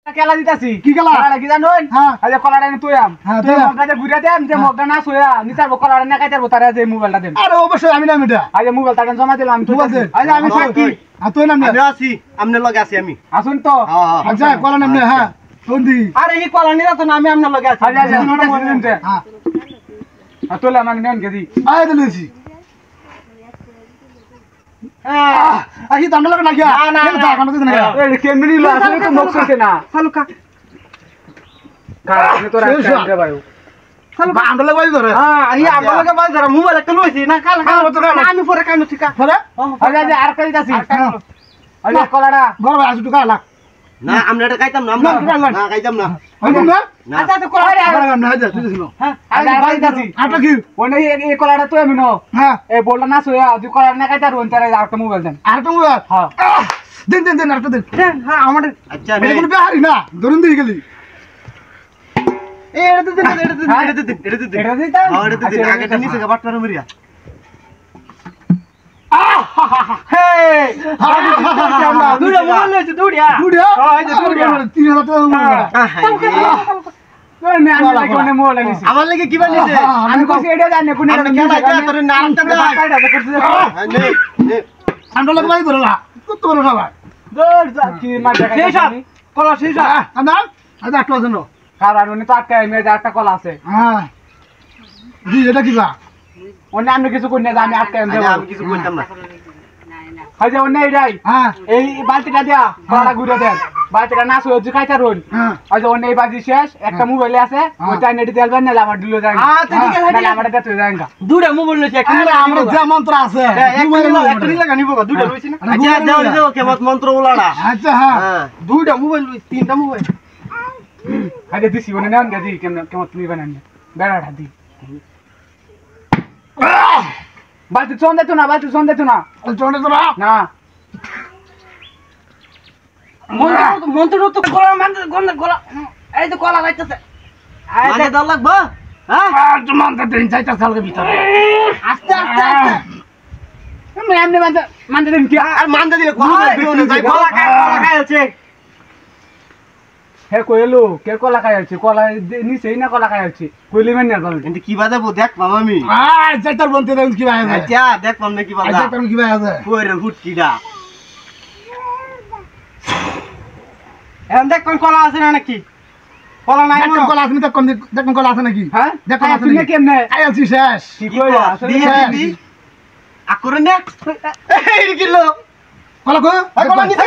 খেলা দিতাছি কি খেলা কি জানোন হ্যাঁ আজ কলাটা নি তুইয়াম তুই মগটা ঘুরে দেন যে মগটা না সোয়া নিচার কলাটা না কাইতার তারা যে মোবাইলটা দেন আরে অবশ্যই আমি নাম এটা আজ মোবাইলটা জমা দিলাম আমি মোবাইল দে। আজ আমি সাক্ষী তুই নাম আমি আছি আমনের লগে আছি আমি আসুন তো আচ্ছা কলা নাম নে হ্যাঁ কোন দি আরে এই কলা নিরা তো না আমি আমনের লগে আছি আজ আজ শুনতে হ্যাঁ তোলে আমাকে নেন গেদি আয় দিলেছি আহি দাম লাগা না গিয়া না, এটা কানো দিছ না এই কেমনি নিলো আসলে তো মগ সইছে না সালুকা কারণে তো রাস্তা দে ভাই সালবা আন্ডা লাগাই ধরে হ্যাঁ এই আমনের লগে বাজ ধরা মোবাইল একটা লইছি না কাল আমি পরে কাম ঠিক আছে ধরে আজ আজ আর কই যাচ্ছি আজ কলাটা বড় ভাই আসু টাকা লাগ না আমরা এটা খাইতাম না না খাইতাম না আমি না আচ্ছা তো কলাটা বড় গাম না যা তুই ছিল হ্যাঁ আজ আর যাচ্ছি আটা কি ওনে এই কলাটা তো আমি নো হ্যাঁ এই বলটা না সোয়া তুই কলাটা না কাইতার ওন তারা আর একটা মোবাইল দেন আর তো মোবাইল হ্যাঁ দিন দিন দিন আর তো দিন হ্যাঁ আমাদের আচ্ছা এটা কোন বেহারি না ধরুন দিয়ে গেলি এই এটা দিন এটা দিন এটা দিন এটা দিতাম এটা দিন আগে তো নিচে বাট পারে মরিয়া হে দুড়া মোবাইল লইছে দুড়িয়া দুড়িয়া এই যে দুড়িয়া 3000 টাকা মোবাইল আমার লাগি কি বানিয়েছে আমি কইছি এটা জানি কোন আমি কেন আইতা তোর নামটা দে আন্ডা লাগাই ধরে না কত বড় না ভাই দৌড় যা কি মার দেখা শেষ আপ কলা শেষ আপ আন্দা আজ একটা আছে না কারণ উনি তো আটকায় মেয়ে একটা কলা আছে হ্যাঁ জি এটা কি বা অন্য আমি কিছু করি না আমি আটকায় দেব আমি কিছু বলতাম না হাজে অন্য এইটাই হ্যাঁ এই বালতিটা দিয়া কলাটা ঘুরে দেন বালতিটা না সহ্য খাইতা রোন হ্যাঁ আজ অন্য এই বাজি শেষ একটা মোবাইল আছে ওইটা নেটে দেলবেন না আমার দিলো যায় আচ্ছা ঠিক আছে না আমার দেখতে যায় না দুড়া মোবাইল লইছে একটা আরে আমরা যে মন্ত্র আছে একটা লাগা নিব দুড়া লইছি না আচ্ছা যাও যাও কেমন মন্ত্র বলাড়া আচ্ছা হ্যাঁ হ্যাঁ দুইটা মোবাইল লইছি তিনটা মোবাইল হাজে দিছি ওনে নেন গেদি কেমন কেমন তুমি বানান বেড়াটা দি বালতি চোন দেতো না বালতি চোন দেতো না চলে তো না না মন্ত্র তো কলা মান গলা এই তো কলা যাইতেছে মানে দল লাগবো হ্যাঁ আর তো মন্ত্র দিন চাইতা সালকে ভিতরে আস্তে আস্তে আস্তে আমি এমনি মানতে দিন কি আর মানতে দিলে কলা দিও না যাই কলা খাই আছে হে কইলো কে কলা খাই আছে কলা নিছেই না কলা খাই আছে কইলি মেন না কল কিন্তু কি বাজাবো দেখ পাম আমি আর চাইতার বলতে দেন কি ভাই আছে আচ্ছা দেখ পাম না কি বাজা আচ্ছা তুমি কি ভাই আছে কইরে হুটকিডা এখন দেখ কোন কলা আছে না নাকি কলা নাই দেখুন কলা আছে দেখুন দেখুন কলা আছে নাকি হ্যাঁ দেখুন আছে তুমি নাকি কেমনে আই আছি শেষ কি কইলা আসলে দি আকরে নে এই কিলো কলা কো কলা নিছে